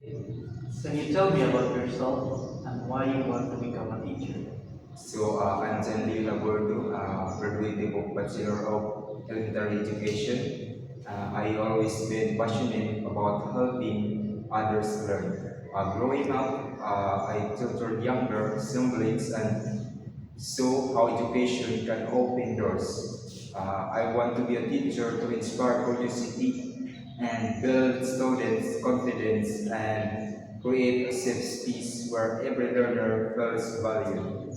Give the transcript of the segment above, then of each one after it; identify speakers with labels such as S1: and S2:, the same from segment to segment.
S1: Can you tell me about yourself and why you want to become a teacher?
S2: I'm Jandy Labordo, graduating of Bachelor of Elementary Education. I always been passionate about helping others learn. Growing up, I tutored younger siblings and saw how education can open doors. I want to be a teacher to inspire curiosity and build students' confidence and create a safe space where every learner feels valued.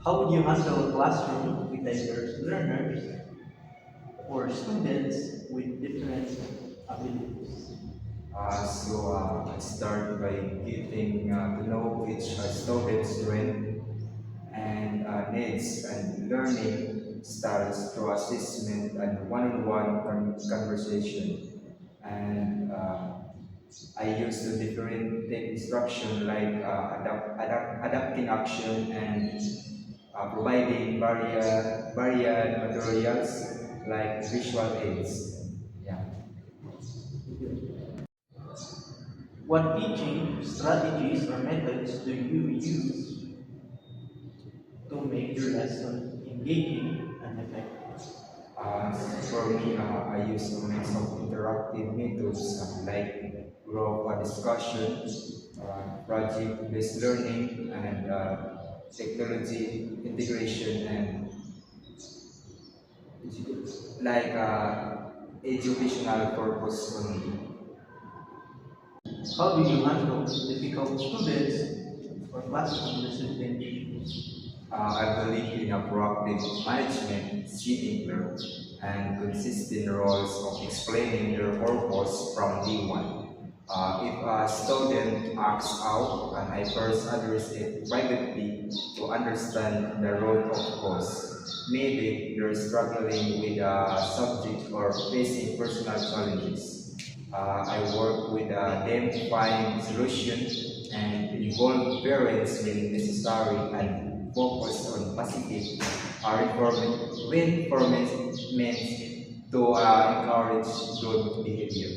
S1: How would you handle a classroom with diverse learners or students with different abilities?
S2: I start by getting to know each student's strength and needs and learning styles through assessment and one-on-one conversation. And I use the different instruction like adapting action and providing varied materials like visual aids. Yeah.
S1: What teaching strategies or methods do you use to make your lesson engaging and effective?
S2: For me, I use a mix of interactive methods like group discussion, project-based learning, and technology integration, and like educational purpose only.
S1: How do you handle difficult students or classroom discipline issues?
S2: I believe in a proactive management, seeing their and consistent roles of explaining their purpose from day one. If a student acts out, and I first address it privately to understand the root of cause. Maybe they're struggling with a subject or facing personal challenges. I work with them to find solutions and involve parents when necessary and focus on positive reinforcement to encourage good behavior.